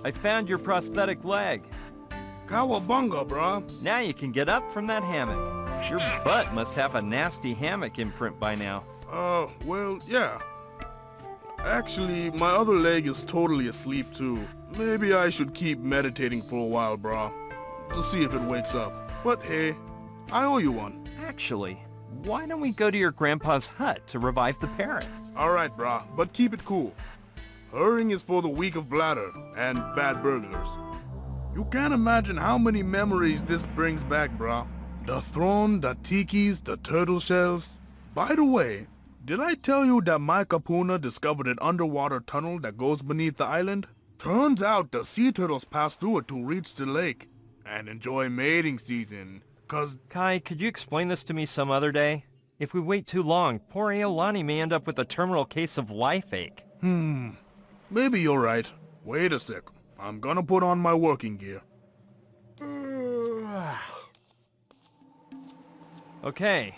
I found your prosthetic leg. Cowabunga, bruh. Now you can get up from that hammock. Your butt must have a nasty hammock imprint by now. Well, yeah. Actually, my other leg is totally asleep too. Maybe I should keep meditating for a while, brah, to see if it wakes up. But hey, I owe you one. Actually, why don't we go to your grandpa's hut to revive the parrot? Alright, brah, but keep it cool. Hurrying is for the weak of bladder and bad burglars. You can't imagine how many memories this brings back, brah. The throne, the tikis, the turtle shells. By the way, did I tell you that my Kapuna discovered an underwater tunnel that goes beneath the island? Turns out the sea turtles pass through it to reach the lake and enjoy mating season, cause... Kai, could you explain this to me some other day? If we wait too long, poor Aolani may end up with a terminal case of life ache. Maybe you're right. Wait a sec. I'm gonna put on my working gear. Okay.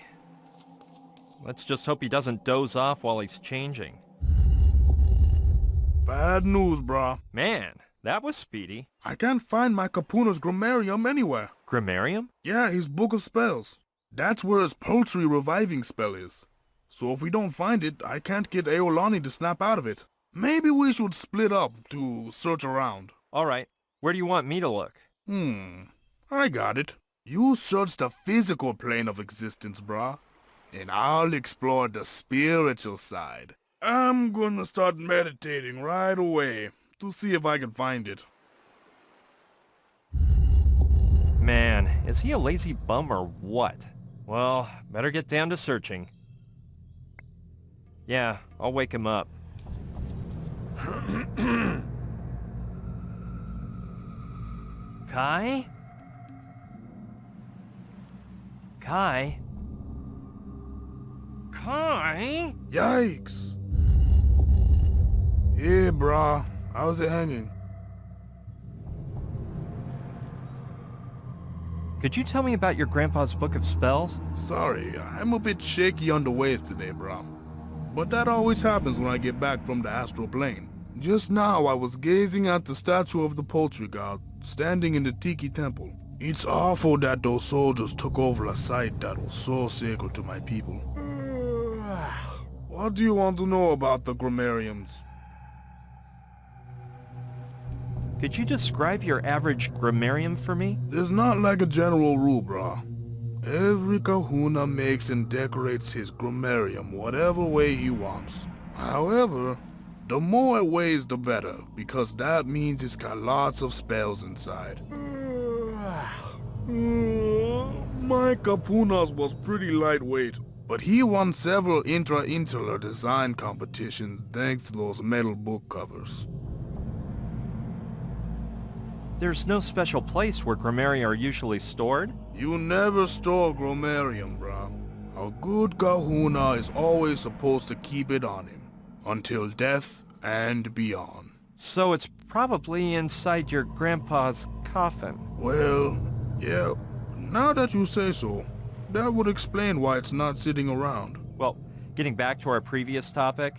Let's just hope he doesn't doze off while he's changing. Bad news, brah. Man, that was speedy. I can't find my Kapuna's grammarium anywhere. Grammarium? Yeah, his book of spells. That's where his poultry reviving spell is. So if we don't find it, I can't get Aolani to snap out of it. Maybe we should split up to search around. Alright, where do you want me to look? I got it. You search the physical plane of existence, brah. And I'll explore the spiritual side. I'm gonna start meditating right away to see if I can find it. Man, is he a lazy bum or what? Well, better get down to searching. Yeah, I'll wake him up. Kai? Kai? Kai? Yikes! Hey, brah. How's it hanging? Could you tell me about your grandpa's book of spells? Sorry, I'm a bit shaky on the waves today, brah. But that always happens when I get back from the astral plane. Just now, I was gazing at the statue of the poultry god, standing in the Tiki temple. It's awful that those soldiers took over a site that was so sacred to my people. What do you want to know about the grammariums? Could you describe your average grammarium for me? There's not like a general rule, brah. Every kahuna makes and decorates his grammarium whatever way he wants. However, the more it weighs the better, because that means it's got lots of spells inside. My kapunas was pretty lightweight, but he won several intra-insular design competitions thanks to those metal book covers. There's no special place where grammaria are usually stored? You never store grammarium, brah. A good kahuna is always supposed to keep it on him, until death and beyond. So it's probably inside your grandpa's coffin. Well, yeah, now that you say so, that would explain why it's not sitting around. Well, getting back to our previous topic.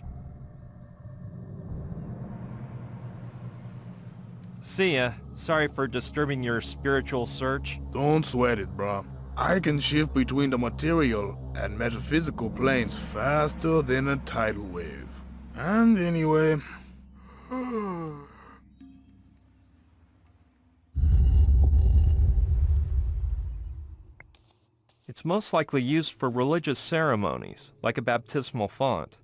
See ya. Sorry for disturbing your spiritual search. Don't sweat it, brah. I can shift between the material and metaphysical planes faster than a tidal wave. And anyway... It's most likely used for religious ceremonies, like a baptismal font.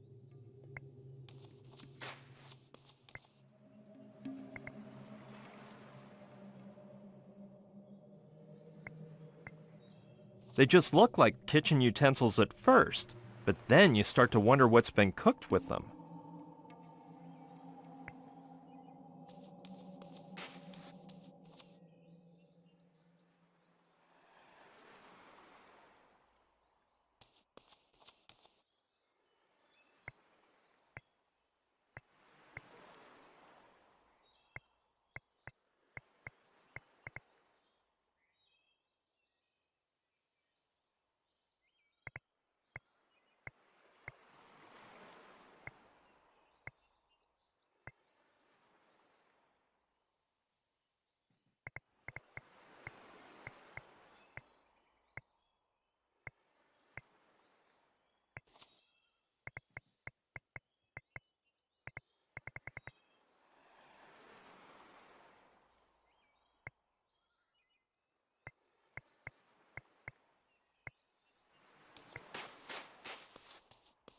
They just look like kitchen utensils at first, but then you start to wonder what's been cooked with them.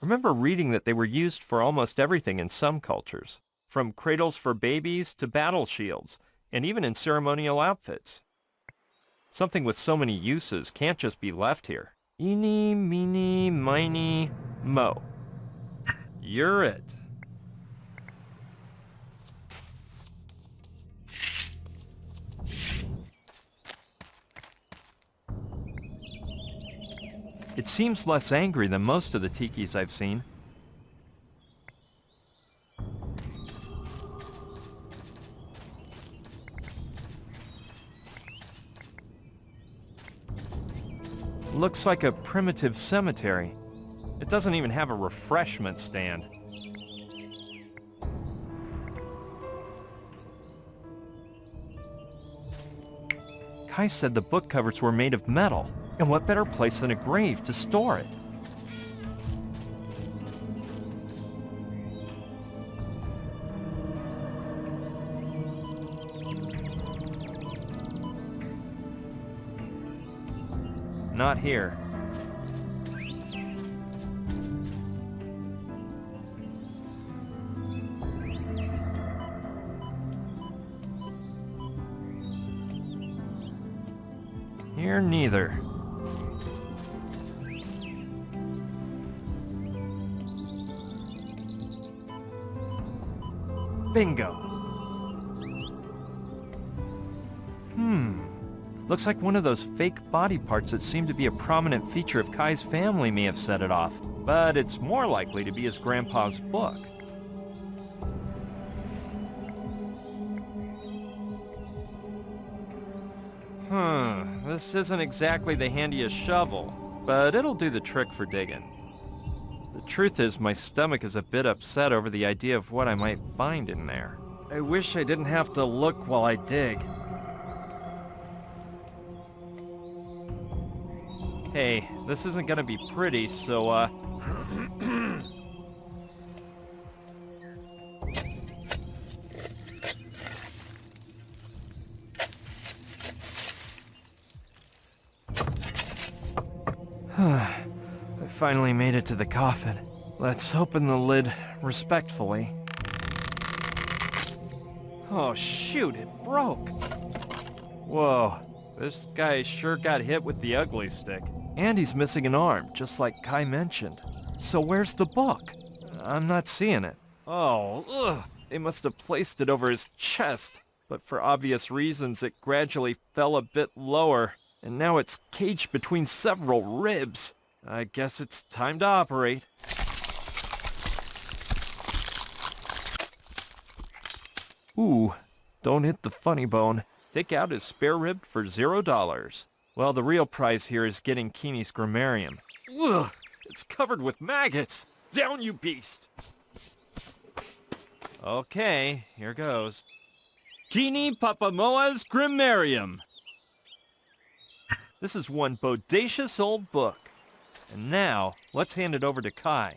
Remember reading that they were used for almost everything in some cultures, from cradles for babies to battle shields, and even in ceremonial outfits. Something with so many uses can't just be left here. Eeny, meeny, miny, mo. You're it. It seems less angry than most of the tikis I've seen. Looks like a primitive cemetery. It doesn't even have a refreshment stand. Kai said the book covers were made of metal, and what better place than a grave to store it? Not here. Here neither. Bingo. Looks like one of those fake body parts that seem to be a prominent feature of Kai's family may have set it off, but it's more likely to be his grandpa's book. This isn't exactly the handiest shovel, but it'll do the trick for digging. The truth is, my stomach is a bit upset over the idea of what I might find in there. I wish I didn't have to look while I dig. Hey, this isn't gonna be pretty, so, I finally made it to the coffin. Let's open the lid respectfully. Oh shoot, it broke. Whoa, this guy sure got hit with the ugly stick. And he's missing an arm, just like Kai mentioned. So where's the book? I'm not seeing it. Oh, ugh. They must have placed it over his chest. But for obvious reasons, it gradually fell a bit lower. And now it's caged between several ribs. I guess it's time to operate. Ooh, don't hit the funny bone. Take out his spare rib for $0. Well, the real prize here is getting Keeney's grammarium. Ugh, it's covered with maggots. Down, you beast! Okay, here goes. Keeney Papamoa's grammarium. This is one bodacious old book. And now, let's hand it over to Kai.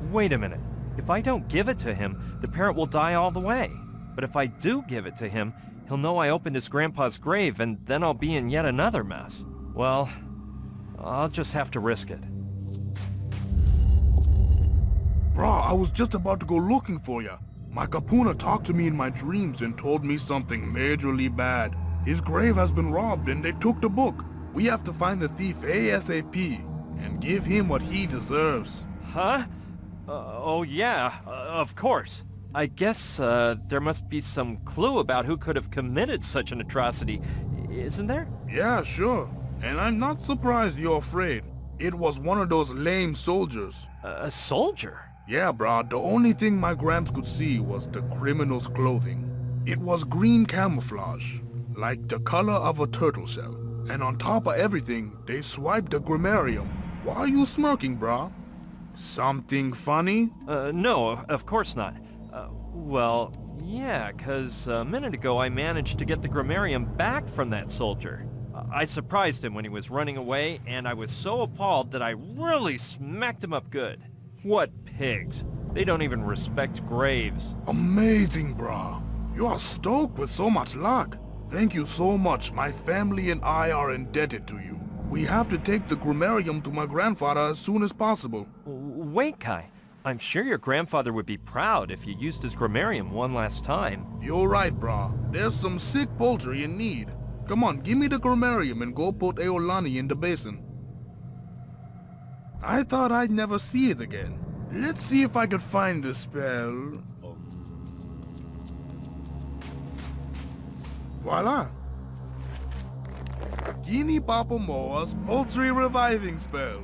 Wait a minute. If I don't give it to him, the parrot will die all the way. But if I do give it to him, he'll know I opened his grandpa's grave, and then I'll be in yet another mess. Well, I'll just have to risk it. Brah, I was just about to go looking for ya. My Kapuna talked to me in my dreams and told me something majorly bad. His grave has been robbed and they took the book. We have to find the thief ASAP and give him what he deserves. Huh? Oh yeah, of course. I guess, there must be some clue about who could have committed such an atrocity, isn't there? Yeah, sure. And I'm not surprised you're afraid. It was one of those lame soldiers. A soldier? Yeah, brah, the only thing my Gramps could see was the criminal's clothing. It was green camouflage, like the color of a turtle shell. And on top of everything, they swiped the grammarium. Why are you smirking, brah? Something funny? No, of course not. Well, yeah, 'cause a minute ago I managed to get the grammarium back from that soldier. I surprised him when he was running away, and I was so appalled that I really smacked him up good. What pigs. They don't even respect graves. Amazing, brah. You are stoked with so much luck. Thank you so much. My family and I are indebted to you. We have to take the grammarium to my grandfather as soon as possible. Wait, Kai. I'm sure your grandfather would be proud if you used his grammarium one last time. You're right, brah. There's some sick poultry in need. Come on, give me the grammarium and go put Eolani in the basin. I thought I'd never see it again. Let's see if I could find the spell. Voila! Guinea Papamoa's poultry reviving spell.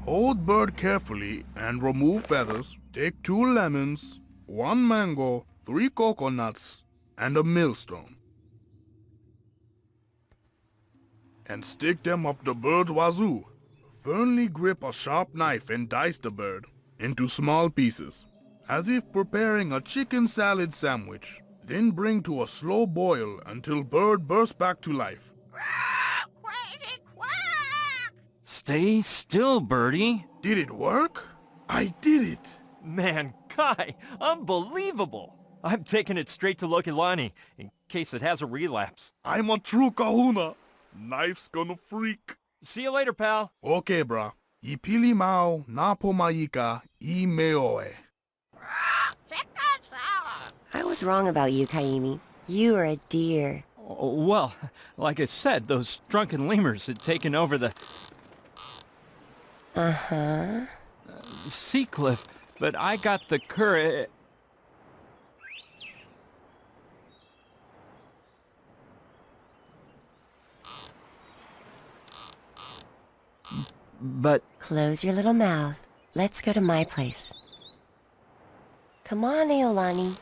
Hold bird carefully and remove feathers. Take 2 lemons, 1 mango, 3 coconuts, and a millstone. And stick them up the bird's wazoo. Firmly grip a sharp knife and dice the bird into small pieces, as if preparing a chicken salad sandwich. Then bring to a slow boil until bird bursts back to life. Crazy quack! Stay still, Birdie. Did it work? I did it! Man, Kai, unbelievable. I'm taking it straight to Lokilani in case it has a relapse. I'm a true kahuna. Knife's gonna freak. See you later, pal. Okay, brah. Ipili mau na pomaika I meoe. Chicken salad! I was wrong about you, Kaimi. You are a dear. Well, like I said, those drunken lemurs had taken over the Uh-huh. sea cliff, but I got the courage. But Close your little mouth. Let's go to my place. Come on, Eolani.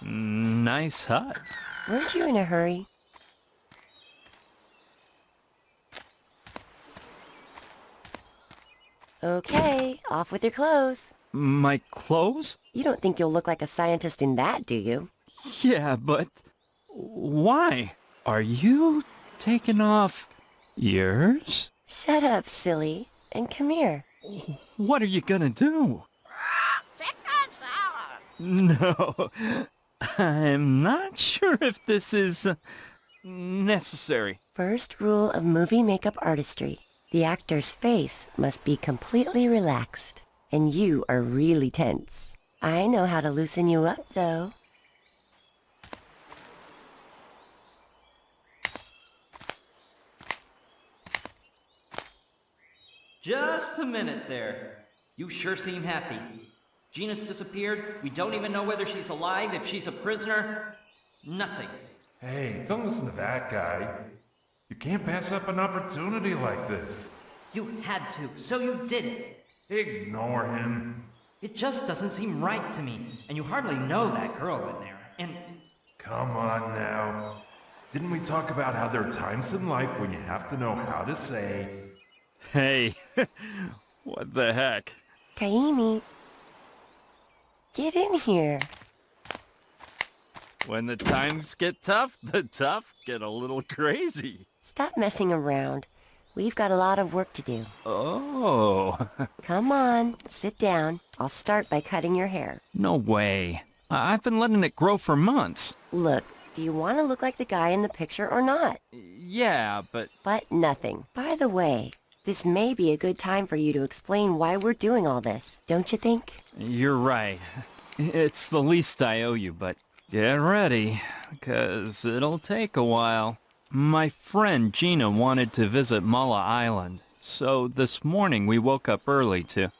nice hut. Weren't you in a hurry? Okay, off with your clothes. My clothes? You don't think you'll look like a scientist in that, do you? Yeah, but why? Are you taking off yours? Shut up, silly, and come here. What are you gonna do? Chicken salad! No, I'm not sure if this is necessary. First rule of movie makeup artistry. The actor's face must be completely relaxed, and you are really tense. I know how to loosen you up, though. Just a minute there. You sure seem happy. Gina's disappeared. We don't even know whether she's alive, if she's a prisoner. Nothing. Hey, don't listen to that guy. You can't pass up an opportunity like this. You had to, so you did it. Ignore him. It just doesn't seem right to me. And you hardly know that girl in there. And Come on now. Didn't we talk about how there are times in life when you have to know how to say... Hey, what the heck? Kaimi, get in here. When the times get tough, the tough get a little crazy. Stop messing around. We've got a lot of work to do. Oh, Come on, sit down. I'll start by cutting your hair. no way. I've been letting it grow for months. Look, do you want to look like the guy in the picture or not? Yeah, but But nothing. By the way, this may be a good time for you to explain why we're doing all this, don't you think? you're right. It's the least I owe you, but get ready, 'cause it'll take a while. My friend Gina wanted to visit Mulla Island, so this morning we woke up early to...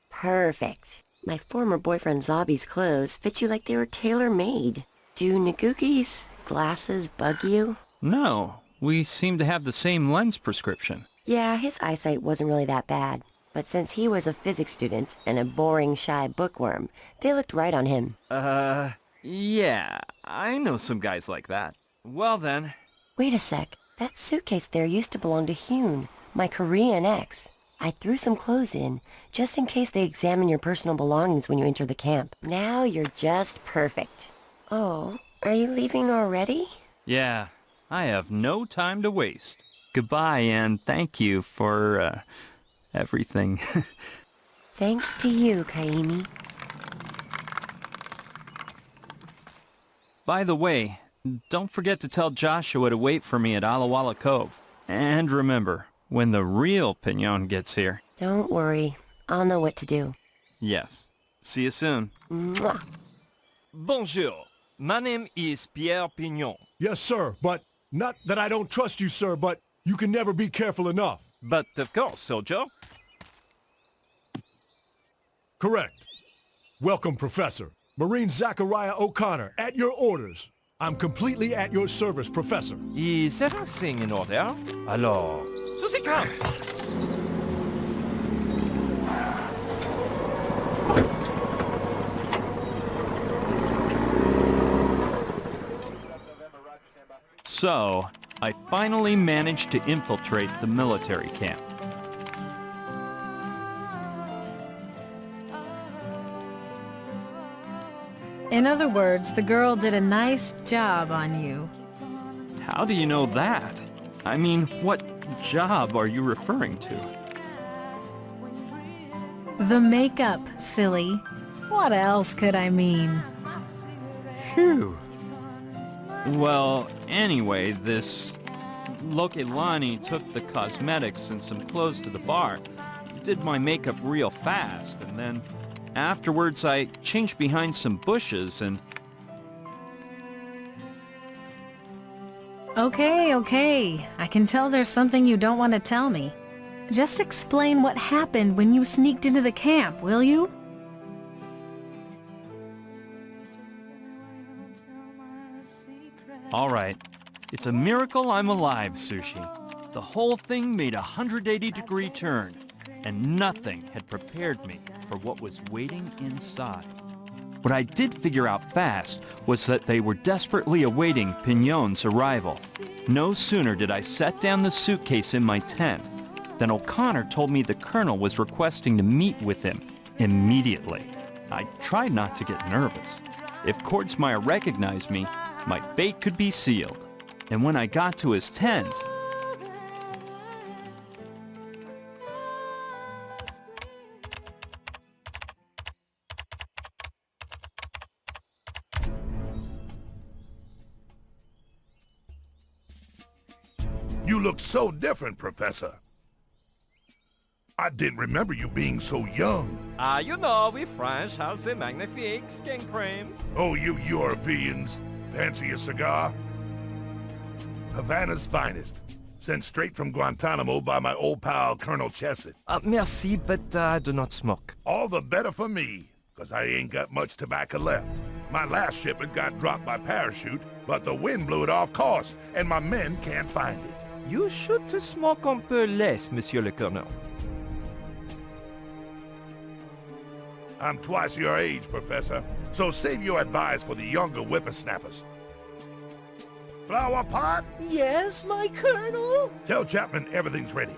Perfect. My former boyfriend Zabi's clothes fit you like they were tailor-made. Do Naguki's glasses bug you? No, we seem to have the same lens prescription. Yeah, his eyesight wasn't really that bad. But since he was a physics student and a boring, shy bookworm, they looked right on him. Yeah, I know some guys like that. Well then, Wait a sec. That suitcase there used to belong to Hyun, my Korean ex. I threw some clothes in, just in case they examine your personal belongings when you enter the camp. Now you're just perfect. Oh, are you leaving already? yeah, I have no time to waste. Goodbye, and thank you for, everything. Thanks to you, Kaimi. By the way, don't forget to tell Joshua to wait for me at Alawala Cove. And remember, when the real Pignon gets here... Don't worry. I'll know what to do. Yes. See you soon. Mwah. Bonjour. My name is Pierre Pignon. Yes, sir, but not that I don't trust you, sir, but you can never be careful enough. But of course, Sojo. Correct. Welcome, Professor. Marine Zachariah O'Connor, at your orders. I'm completely at your service, Professor. Is everything in order? Alors, does it come? So, I finally managed to infiltrate the military camp. In other words, the girl did a nice job on you. How do you know that? I mean, what job are you referring to? The makeup, silly. What else could I mean? Phew. Well, anyway, this Lokelani took the cosmetics and some clothes to the bar, did my makeup real fast, and then afterwards I changed behind some bushes and... Okay. I can tell there's something you don't want to tell me. Just explain what happened when you sneaked into the camp, will you? All right. It's a miracle I'm alive, Sushi. The whole thing made a 180-degree turn, and nothing had prepared me for what was waiting inside. What I did figure out fast was that they were desperately awaiting Pignon's arrival. No sooner did I set down the suitcase in my tent than O'Connor told me the colonel was requesting to meet with him immediately. I tried not to get nervous. If Kordsmeyer recognized me, my fate could be sealed. And when I got to his tent... You look so different, Professor. I didn't remember you being so young. You know, we French have the magnifique skin creams. Oh, you Europeans. Fancy a cigar? Havana's finest. Sent straight from Guantanamo by my old pal, Colonel Chesed. Merci, but I do not smoke. All the better for me, 'cause I ain't got much tobacco left. My last shipment got dropped by parachute, but the wind blew it off course, and my men can't find it. You should to smoke un peu less, Monsieur le Colonel. I'm twice your age, Professor, so save your advice for the younger whippersnappers. Flower pot? Yes, my colonel? Tell Chapman everything's ready.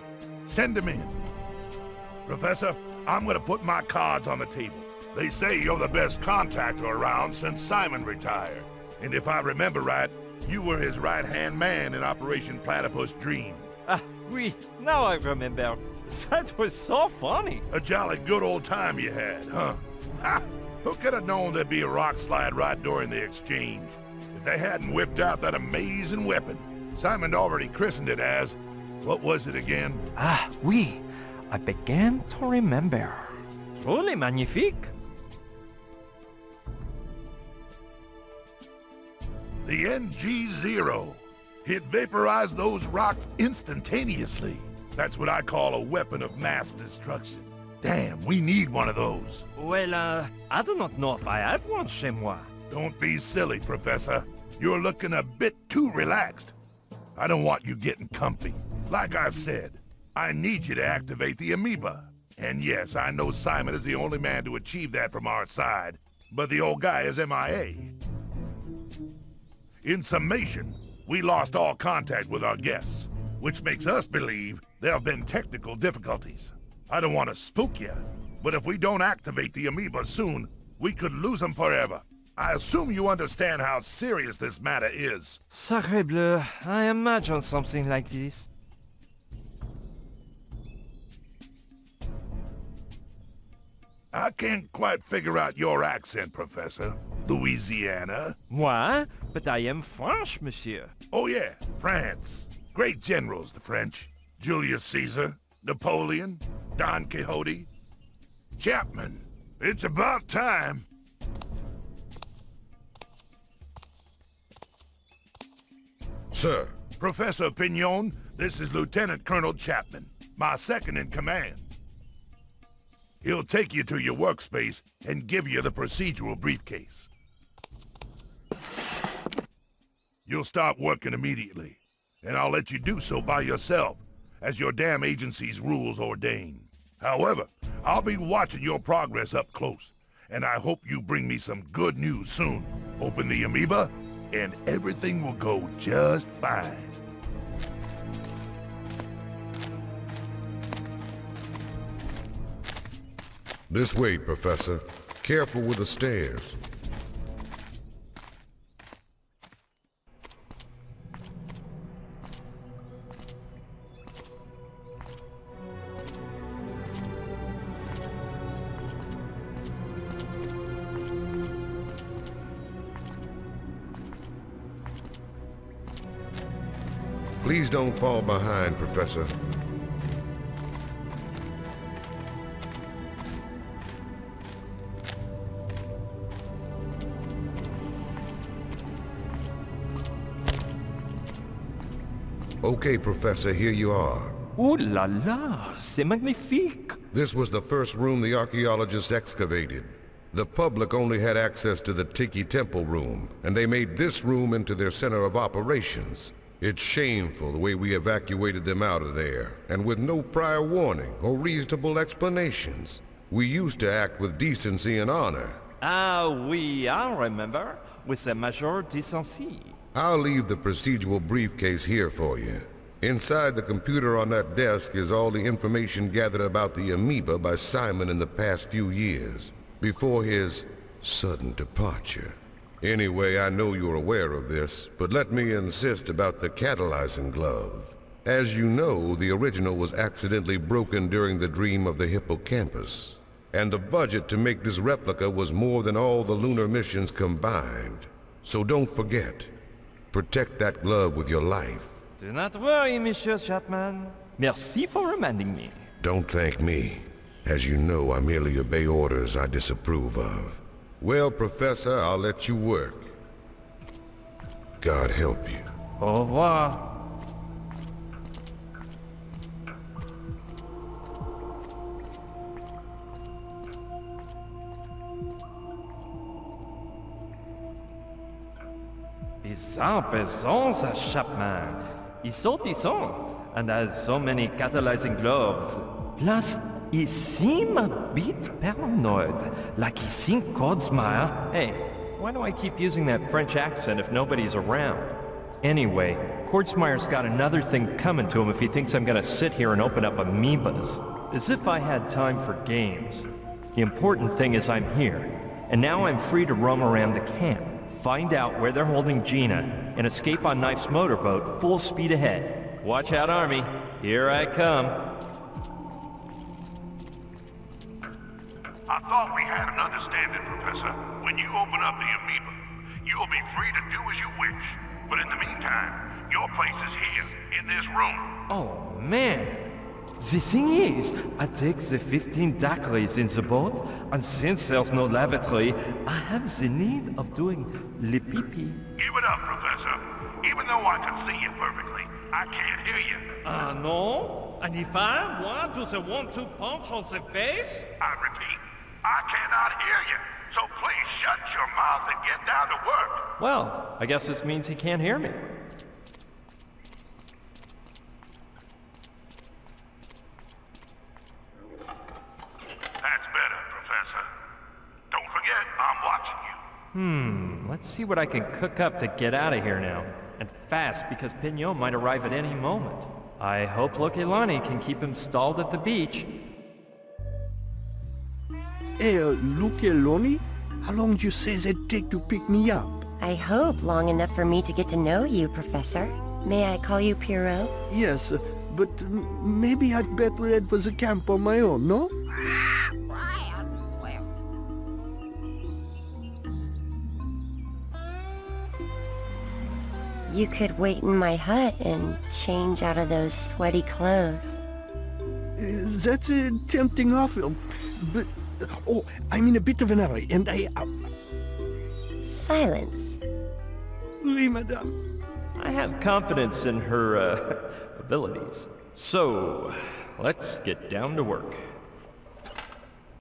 Send him in. Professor, I'm gonna put my cards on the table. They say you're the best contractor around since Simon retired. And if I remember right, you were his right-hand man in Operation Platypus Dream. Oui, now I remember. That was so funny. A jolly good old time you had, huh? Ha! Who could have known there'd be a rock slide right during the exchange? If they hadn't whipped out that amazing weapon, Simon already christened it as... what was it again? Oui. I began to remember. Truly magnifique. The NG-0. It vaporized those rocks instantaneously. That's what I call a weapon of mass destruction. Damn, we need one of those. Well, I do not know if I have one chez moi. Don't be silly, Professor. You're looking a bit too relaxed. I don't want you getting comfy. Like I said, I need you to activate the amoeba. And yes, I know Simon is the only man to achieve that from our side, but the old guy is MIA. In summation, we lost all contact with our guests, which makes us believe there have been technical difficulties. I don't want to spook you, but if we don't activate the amoeba soon, we could lose them forever. I assume you understand how serious this matter is. Sacre bleu, I imagine something like this. I can't quite figure out your accent, Professor. Louisiana? Moi? But I am French, monsieur. Oh yeah, France. Great generals, the French. Julius Caesar, Napoleon, Don Quixote. Chapman, it's about time. Sir. Professor Pignon, this is Lieutenant Colonel Chapman, my second in command. He'll take you to your workspace and give you the procedural briefcase. You'll start working immediately, and I'll let you do so by yourself, as your damn agency's rules ordain. However, I'll be watching your progress up close, and I hope you bring me some good news soon. Open the amoeba, and everything will go just fine. This way, Professor. Careful with the stairs. Please don't fall behind, Professor. Okay, Professor, here you are. Ooh la la, c'est magnifique. This was the first room the archaeologists excavated. The public only had access to the Tiki Temple room, and they made this room into their center of operations. It's shameful the way we evacuated them out of there, and with no prior warning or reasonable explanations. We used to act with decency and honor. Ah oui, I remember. With the major decency. I'll leave the procedural briefcase here for you. Inside the computer on that desk is all the information gathered about the amoeba by Simon in the past few years, before his sudden departure. Anyway, I know you're aware of this, but let me insist about the catalyzing glove. As you know, the original was accidentally broken during the dream of the hippocampus, and the budget to make this replica was more than all the lunar missions combined. So don't forget, protect that glove with your life. Do not worry, Monsieur Chapman. Merci for reminding me. Don't thank me. As you know, I merely obey orders I disapprove of. Well, Professor, I'll let you work. God help you. Au revoir. Bizarre, Chapman. Ils sont and has so many catalyzing gloves. Plus, he seem a bit paranoid, like he think Codsmire. Hey, why do I keep using that French accent if nobody's around? Anyway, Codsmire's got another thing coming to him if he thinks I'm gonna sit here and open up amoebas. As if I had time for games. The important thing is I'm here, and now I'm free to roam around the camp, find out where they're holding Gina, and escape on Knife's motorboat full speed ahead. Watch out, Army. Here I come. I thought we had an understanding, Professor. When you open up the amoeba, you'll be free to do as you wish. But in the meantime, your place is here, in this room. Oh, man. The thing is, I take the 15 daiquiris in the boat, and since there's no lavatory, I have the need of doing le pipi. Give it up, Professor. Even though I can see you perfectly, I can't hear you. Ah, no? And if I want to the 1-2 punch on the face? I repeat, I cannot hear you. So please shut your mouth and get down to work. Well, I guess this means he can't hear me. That's better, Professor. Don't forget, I'm watching you. Let's see what I can cook up to get out of here now. And fast, because Pignon might arrive at any moment. I hope Lokelani can keep him stalled at the beach. Hey, Lukeloni? How long do you say it'd take to pick me up? I hope long enough for me to get to know you, Professor. May I call you Pierrot? Yes, but maybe I'd better head for the camp on my own, no? Brian, You could wait in my hut and change out of those sweaty clothes. That's a tempting offer, but... Oh, I'm in a bit of an hurry, and Silence. Oui, madame. I have confidence in her, abilities. So, let's get down to work.